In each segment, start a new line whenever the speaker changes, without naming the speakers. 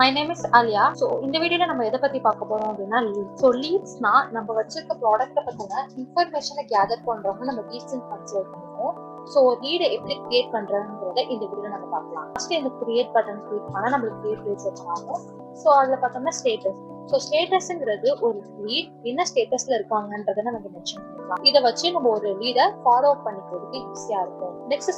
My name is Alia. So இந்த வீடியோல நம்ம எதை பத்தி பார்க்க போறோம் அப்படின்னா லீட். ஸோ லீட்ஸ்னா நம்ம வச்சிருக்க ப்ராடக்ட்டை பத்தின இன்ஃபர்மேஷனை கேதர் பண்றவங்க நம்ம லீட்ஸ் கன்சிடர் பண்ணுவோம். ஸோ லீடை எப்படி கிரியேட் பண்றதுங்கிறத இந்த வீடியோல நம்ம பார்க்கலாம். ஃபர்ஸ்ட் இந்த கிரியேட் பட்டன் கிளிக் பண்ணா நம்மளுக்கு கிரியேட் பேஜ் ஆகும். ஸோ அதுல பார்த்தோம்னா ஸ்டேட்டஸ். ஸோ ஸ்டேட்டஸ்ங்கிறது ஒரு லீட் என்ன ஸ்டேட்டஸ்ல இருக்காங்கன்றதை நமக்கு மென்ஷன் பண்ணிக்கலாம். இதை வச்சு நம்ம ஒரு லீடை ஃபாலோ பண்ணிக்கிறதுக்கு ஈஸியா இருக்கும். நெக்ஸ்ட்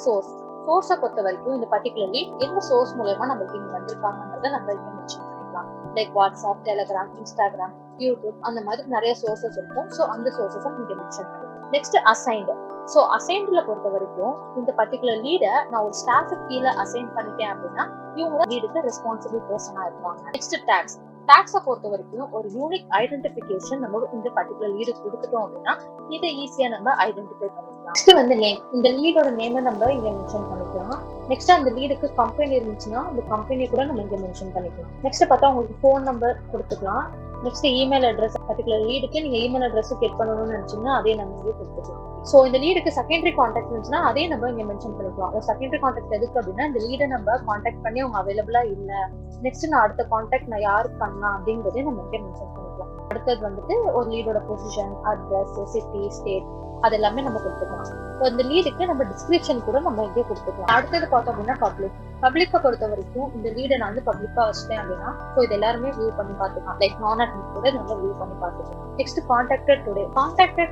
சோர்ஸை பொறுத்த வரைக்கும் இந்த பர்டிகுலர் லீட் எந்த சோர்ஸ் மூலமா நம்மளுக்கு இங்க வந்திருக்காங்கன்றதை நம்ம இங்க மென்ஷன் பண்ணிக்கலாம். Like WhatsApp, Telegram, Instagram, YouTube அந்த மாதிரி நிறைய சோர்சஸ் இருக்கும். ஸோ அந்த சோர்சஸை இங்க மென்ஷன் பண்ணிக்கலாம். Next assigned. ஸோ அசைன்ல பொறுத்த வரைக்கும் இந்த பர்டிகுலர் லீடை நான் ஒரு ஸ்டாஃபுக்கு கீழே அசைன் பண்ணிட்டேன் அப்படின்னா இவங்க லீடுக்கு ரெஸ்பான்சிபிள் பர்சனா இருப்பாங்க. நெக்ஸ்ட் டாக்ஸை பொறுத்த வரைக்கும் ஒரு யூனிக் ஐடென்டிபிகேஷன் நம்ம இந்த பர்டிகுலர் லீடு கொடுத்துட்டோம் அப்படின்னா இதை ஈஸியா நம்ம ஐடென்டிஃபை பண்ணிக்கலாம். நெக்ஸ்ட் வந்து நேம். இந்த லீடோட நேமை நம்ம இங்க மென்ஷன் பண்ணிக்கலாம். நெக்ஸ்ட் அந்த லீடுக்கு கம்பெனி இருந்துச்சுன்னா அந்த கம்பெனியை கூட நம்ம இங்க மென்ஷன் பண்ணிக்கலாம். நெக்ஸ்ட் பார்த்தா உங்களுக்கு ஃபோன் நம்பர் கொடுத்துக்கலாம். Next email address. பர்டிகுலர் லீடுக்கு நீங்க இமெயில் அட்ரஸ் கெட் பண்ணணும்னு நினைச்சீங்கன்னா அதே நம்ம இங்கே கொடுத்துக்கலாம். ஸோ இந்த லீடுக்கு செகண்டரி கான்டாக்ட் இருந்துச்சுன்னா அதே நம்ம இங்க மென்ஷன் பண்ணிக்கலாம். செகண்டரி கான்டாக்ட் எதுக்கு அப்படின்னா இந்த லீடை நம்ம கான்டாக்ட் பண்ணி அவங்க அவைலபிளா இல்ல, நெக்ஸ்ட் நான் அடுத்த கான்டாக்ட் நான் யாருக்கு பண்ணலாம் அப்படிங்கறதே நம்ம இங்க மென்ஷன் பண்ணிக்கலாம். அடுத்தது வந்துட்டு ஒரு லீடோட பொசிஷன், அட்ரஸ், சிட்டி, ஸ்டேட் அது எல்லாமே நம்ம கொடுத்துக்கலாம். இந்த லீடுக்கு நம்ம டிஸ்கிரிப்ஷன் கூட நம்ம இங்கே கொடுத்துக்கலாம். அடுத்தது பார்த்தோம் அப்படின்னா பப்ளிக்கை பொறுத்த வரைக்கும் இந்த லீடை நான் வந்து பப்ளிக்கா வச்சுட்டேன் அப்படின்னா ஸோ இது எல்லாருமே வியூ பண்ணி பார்த்துக்கலாம். லைக் நான் அட்மிட் கூட நல்லா வியூ பண்ணி பார்த்துக்கலாம். நெக்ஸ்ட் கான்டாக்டட்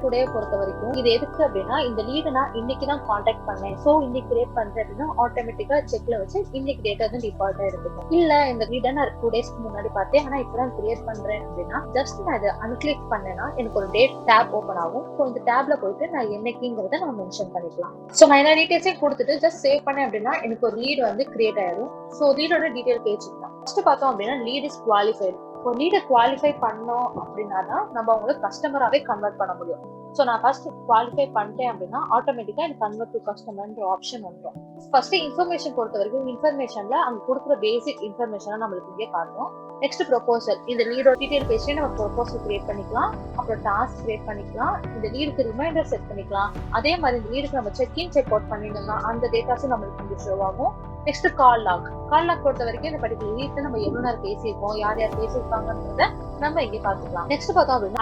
டுடே பொறுத்த வரைக்கும் இது எதுக்கு அப்படின்னா இந்த லீடை நான் இன்னைக்கு தான் கான்டாக்ட் பண்ணேன், ஸோ இன்னைக்கு கிரியேட் பண்றேன் அப்படின்னா ஆட்டோமேட்டிக்கா செக்ல வச்சு இன்னைக்கு டேட்டா தான் டிஃபால்ட்டா எடுத்துக்கும். இல்ல இந்த லீடை நான் 2 டேஸ்க்கு முன்னாடி பார்த்தேன் ஆனா இப்பதான் கிரியேட் பண்றேன் அப்படின்னா ஜஸ்ட் நான் இதை அன்கிளிக் பண்ணேன்னா எனக்கு ஒரு டேட் டேப் ஓப்பன் ஆகும். ஸோ இந்த டேப்ல போயிட்டு நான் என்னைக்குங்கிறத நம்ம மென்ஷன் பண்ணிக்கலாம். ஸோ நான் என்ன டீடைல்ஸையும் கொடுத்துட்டு ஜஸ்ட் சேவ் பண்ணேன் அப்படின்னா எனக்கு ஒரு லீடு வந்து கிரியேட் ஆயிடும். ஸோ லீடோட டீடைல் பேஜ் தான். ஃபர்ஸ்ட் பார்த்தோம் அப்படின்னா லீட் இஸ் குவாலிஃபைடு. ஒரு லீடை குவாலிஃபை பண்ணோம் அப்படின்னா தான் நம்ம அவங்களுக்கு கஸ்டமராகவே கன்வெர்ட் பண்ண முடியும். ஸோ நான் ஃபர்ஸ்ட் குவாலிஃபை பண்ணிட்டேன் அப்படின்னா ஆட்டோமேட்டிக்கா எனக்கு கன்வெர்ட் டு கஸ்டமர்ன்ற ஆப்ஷன் வந்துடும். ஃபர்ஸ்ட் இன்ஃபர்மேஷன் பொறுத்த வரைக்கும் இன்ஃபர்மேஷன்ல அங்க கொடுக்குற பேசிக் இன்ஃபர்மேஷனை நம்மளுக்கு இங்கே காட்டும். Next proposal. இந்த லீடோட டீடைல் பேஜ்ல நம்ம ப்ரொபோசல் கிரியேட் பண்ணிக்கலாம். அப்புறம் டாஸ்க் கிரியேட் பண்ணிக்கலாம். இந்த லீடுக்கு ரிமைண்டர் செட் பண்ணிக்கலாம். அதே மாதிரி இந்த லீடுக்கு நம்ம செக் அவுட் பண்ணிட்டோம்னா அந்த டேட்டாஸும் நம்மளுக்கு இங்கே ஷோ ஆகும். நெக்ஸ்ட் கால் லாக் பொறுத்த வரைக்கும் இந்த பர்டிகுலர் லீட்ல நம்ம எவ்வளவு நேரம் பேசியிருக்கோம், யார் யார் பேசியிருக்காங்கன்றத நம்ம இங்கே பாத்துக்கலாம். நெக்ஸ்ட் பார்த்தோம் அப்படின்னா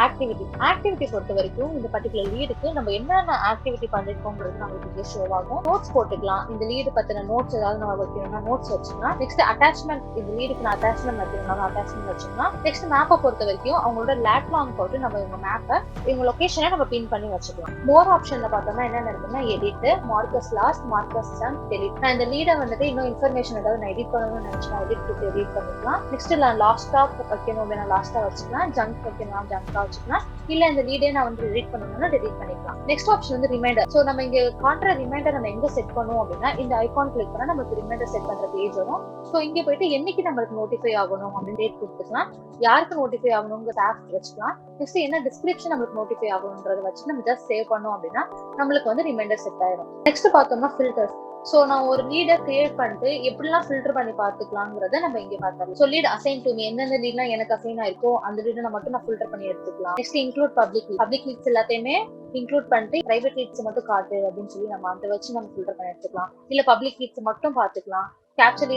ஆக்டிவிட்டி பொறுத்த வரைக்கும் இந்த பர்டிகுலர் லீடுக்கு நம்ம என்னென்ன ஆக்டிவிட்டி பண்ணிருக்கோங்கிறது நம்மளுக்கு இங்கே ஷோ ஆகும். நோட்ஸ் போட்டுக்கலாம். இந்த லீடு பத்தின நோட்ஸ் ஏதாவது நம்ம வைக்கணும்னா நோட்ஸ் வச்சுக்கலாம். Next attachment. இந்த லீடுக்கு நான் அட்டாச்மெண்ட் வைக்கணும்னா அட்டாச்மெண்ட் வச்சுக்கலாம். நெக்ஸ்ட் மேப்பை பொறுத்த வரைக்கும் அவங்களோட லேட் லாங் போட்டு நம்ம இவங்க மேப்பை இவங்க லொகேஷனை நம்ம பின் பண்ணி வச்சுக்கலாம். மோர் ஆப்ஷன்ல பார்த்தோம்னா என்னென்ன இருக்குன்னா edit, mark as lost, mark as junk, delete. நான் இந்த லீடை வந்துட்டு இன்னும் இன்ஃபர்மேஷன் ஏதாவது நான் எடிட் பண்ணணும்னு நினைச்சேன் எடிட் பண்ணிக்கலாம். நெக்ஸ்ட் நான் லாஸ்டா வைக்கணும் அப்படின்னா லாஸ்டா வச்சுக்கலாம். ஜங்க் வைக்கணும் ஜங்கா வச்சுக்கலாம். இல்ல இந்த லீடே நான் வந்து டெலிட் பண்ணணும்னா டெலிட் பண்ணிக்கலாம். நெக்ஸ்ட் ஆப்ஷன் வந்து ரிமைண்டர். சோ நம்ம இங்க காண்ற ரிமைண்டர் நம்ம எங்க செட் பண்ணுவோம் அப்படின்னா இந்த ஐகான் கிளிக் பண்ணா நமக்கு ரிமைண்டர் செட் பண்ற பேஜ் வரும். சோ இங்க போயிட்டு என்னைக்கு நம்மளுக்கு நோட்டிஃபை ஆகணும் அப்படின்னு டேட் கொடுத்துக்கலாம். யாருக்கு நோட்டிஃபை ஆகணுங்கிற டாஸ்க் வச்சுக்கலாம். நெக்ஸ்ட் என்ன டிஸ்கிரிப்ஷன் நம்மளுக்கு நோட்டிஃபை ஆகணும்ன்றத வச்சு நம்ம ஜஸ்ட் சேவ் பண்ணோம் அப்படின்னா நம்மளுக்கு வந்து ரிமைண்டர் செட் ஆயிடும். நெக்ஸ்ட் பார்த்தோம்னா ஃபில்டர்ஸ். சோ நான் ஒரு லீடை கிரியேட் பண்ணிட்டு எப்படிலாம் ஃபில்டர் பண்ணி பாத்துக்கலாம்ங்கறத நம்ம இங்க பார்த்தோம். So lead assign to me எந்தெந்த லீட்லாம் எனக்கு அசைன் ஆயிருக்கோ அந்த லீடை மட்டும் நான் ஃபில்டர் பண்ணி எடுத்துக்கலாம். நெக்ஸ்ட் இன்க்ளூட் பப்ளிக் லீட்ஸ் எல்லாத்தையுமே இன்க்ளூட் பண்ணிட்டு பிரைவேட் லீட்ஸ் மட்டும் காட்டு அப்படின்னு சொல்லி நம்ம அதை வச்சு நம்ம ஃபில்டர் பண்ணி எடுத்துக்கலாம். இல்ல பப்ளிக் லீட்ஸ் மட்டும் பாத்துக்கலாம். கேப்சர்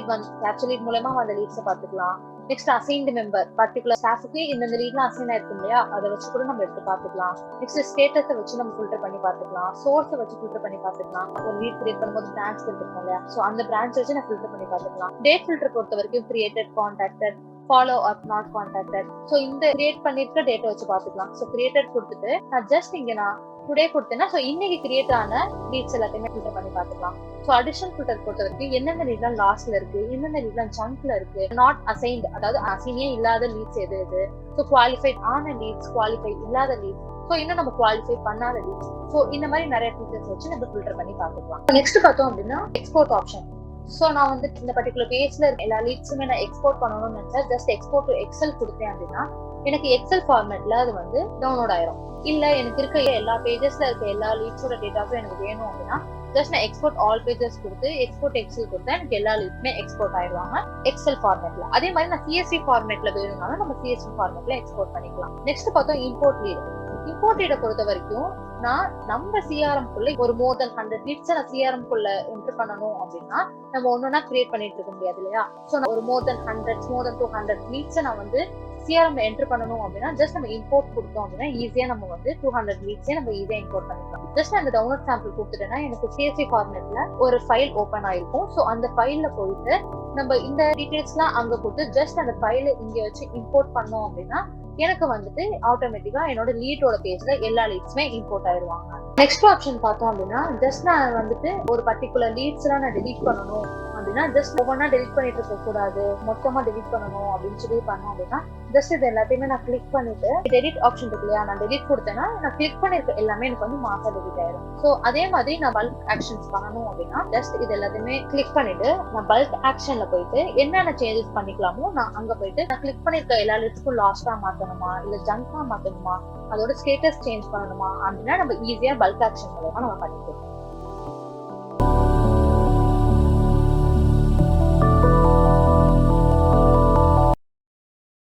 லீட் மூலமா அந்த லீட்ஸை பாத்துக்கலாம். Next assigned member. பர்டிகுலர் ஸ்டாஃபுக்கு இந்த லீட்லாம் அசைன் ஆயிருக்கும் இல்லையா அதை வச்சு கூட நம்ம எடுத்து பாத்துக்கலாம். நெக்ஸ்ட் ஸ்டேட்டஸை வச்சு நம்ம ஃபில்டர் பண்ணி பாத்துக்கலாம். சோர்ஸை வச்சு ஃபில்டர் பண்ணி பாத்துக்கலாம். ஒரு லீட் கிரியேட் பண்ணும்போது பிரான்ச் இருக்கும் இல்லையா சோ அந்த பிரான்ச் வச்சு நான் ஃபில்டர் பண்ணி பாத்துக்கலாம். டேட் ஃபில்டர் பொறுத்த வரைக்கும் created, contacted, follow up, not contacted. So இந்த கிரியேட் பண்ணிருக்க டேட்டா வச்சு பாத்துக்கலாம். சோ கிரியேட்டட் கொடுத்துட்டு நான் ஜஸ்ட் இங்க நான் டுடே கொடுத்தேன்னா சோ இன்னைக்கு கிரியேட் ஆன லீட்ஸ் எல்லாத்தையுமே ஃபில்டர் பண்ணி பாத்துக்கலாம். சோ அடிஷனல் ஃபில்டர் பொறுத்த வரைக்கும் என்னென்ன லீட்லாம் லாஸ்ட்ல இருக்கு, என்னென்ன லீட்லாம் ஜங்க்ல இருக்கு, நாட் அசைன்ட் அதாவது அசைனே இல்லாத லீட்ஸ் எது சோ குவாலிஃபைட் ஆன லீட்ஸ், குவாலிஃபை இல்லாத லீட்ஸ், சோ இன்னும் நம்ம குவாலிஃபை பண்ணாத லீட்ஸ். சோ இந்த மாதிரி நிறைய ஃபீச்சர்ஸ் வச்சு நம்ம ஃபில்டர் பண்ணி பாத்துக்கலாம். நெக்ஸ்ட் பார்த்தோம் அப்படின்னா எக்ஸ்போர்ட் ஆப்ஷன். சோ நான் வந்து இந்த பர்டிகுலர் பேஜ்ல இருக்க எல்லா லீட்ஸுமே நான் எக்ஸ்போர்ட் பண்ணணும்னு நினைச்சா ஜஸ்ட் எக்ஸ்போர்ட் டு எக்ஸல் கொடுத்தேன் அப்படின்னா எனக்கு எக்ஸல் ஃபார்மேட்ல அது வந்து டவுன்லோட் ஆயிரும். இல்ல எனக்கு இருக்க எல்லா பேஜஸ்ல இருக்க எல்லா லீட்ஸோட டேட்டாஸும் எனக்கு வேணும் அப்படின்னா ஜஸ்ட் நான் எக்ஸ்போர்ட் ஆல் பேஜஸ் கொடுத்து எக்ஸ்போர்ட் எக்ஸல் கொடுத்தா எனக்கு எல்லா லீட்ஸுமே எக்ஸ்போர்ட் ஆயிடுவாங்க எக்ஸல் ஃபார்மேட்ல. அதே மாதிரி நான் சிஎஸ்வி ஃபார்மேட்ல வேணும்னாலும் நம்ம சிஎஸ்வி ஃபார்மேட்ல எக்ஸ்போர்ட் பண்ணிக்கலாம். நெக்ஸ்ட் பார்த்தோம் இம்போர்ட் லீட். இம்போர்ட் லீடை பொறுத்த வரைக்கும் நான் நம்ம சிஆர்எம் குள்ள ஒரு மோர் தென் 100 லீட்ஸ் நான் சிஆர்எம் குள்ள என்டர் பண்ணணும் அப்படின்னா நம்ம ஒன்னொன்னா கிரியேட் பண்ணிட்டு இருக்க முடியாது இல்லையா? சோ ஒரு மோர் தென் 200 லீட்ஸ் நான் வந்து சிஆர்எம் என்டர் பண்ணணும் அப்படின்னா ஜஸ்ட் நம்ம இம்போர்ட் கொடுத்தோம் அப்படின்னா ஈஸியா நம்ம வந்து 200 லீட்ஸே நம்ம ஈஸியா இம்போர்ட் பண்ணிக்கலாம். ஜஸ்ட் அந்த டவுன்லோட் சாம்பிள் கொடுத்துட்டேன்னா எனக்கு CSV ஃபார்மேட்ல ஒரு ஃபைல் ஓபன் ஆயிருக்கும். சோ அந்த ஃபைல்ல போயிட்டு நம்ம இந்த டீடைல்ஸ்லாம் அங்க கொடுத்து ஜஸ்ட் அந்த ஃபைலை இங்க வச்சு இம்போர்ட் பண்ணோம் அப்படின்னா எனக்கு வந்துட்டு ஆட்டோமேட்டிக்கா என்னோட லீடோட பேஜ்ல எல்லா லீட்ஸுமே இம்போர்ட் ஆயிடுவாங்க. நெக்ஸ்ட் ஆப்ஷன் பார்த்தோம் அப்படின்னா ஜஸ்ட் நான் வந்துட்டு ஒரு பர்டிகுலர் லீட்ஸ் எல்லாம் நான் டெலீட் பண்ணணும் அப்படின்னா ஜஸ்ட் ஒவ்வொன்னா டெலீட் பண்ணிட்டு இருக்க கூடாது, மொத்தமா டெலீட் பண்ணணும் அப்படின்னு சொல்லி பண்ணோம் அப்படின்னா ஜஸ்ட் இது எல்லாத்தையுமே நான் கிளிக் பண்ணிட்டு டெலிட் ஆப்ஷன் இருக்கு இல்லையா, நான் டெலிட் கொடுத்தேன்னா நான் கிளிக் பண்ணிருக்க எல்லாமே எனக்கு வந்து மாசா டெலிட் ஆயிடும். ஸோ அதே மாதிரி நான் பல்க் ஆக்ஷன்ஸ் பண்ணணும் அப்படின்னா ஜஸ்ட் இது எல்லாத்தையுமே கிளிக் பண்ணிட்டு நான் பல்க் ஆக்ஷன்ல போயிட்டு என்னென்ன சேஞ்சஸ் பண்ணிக்கலாமோ நான் அங்க போயிட்டு நான் கிளிக் பண்ணிருக்க எல்லா லிஸ்ட்க்கும் லாஸ்டா மாத்தணுமா இல்ல ஜங்கா மாத்தணுமா அதோட ஸ்டேட்டஸ் சேஞ்ச் பண்ணணுமா அப்படின்னா நம்ம ஈஸியா பல்க் ஆக்ஷன் மூலமா நம்ம பண்ணிக்கலாம்.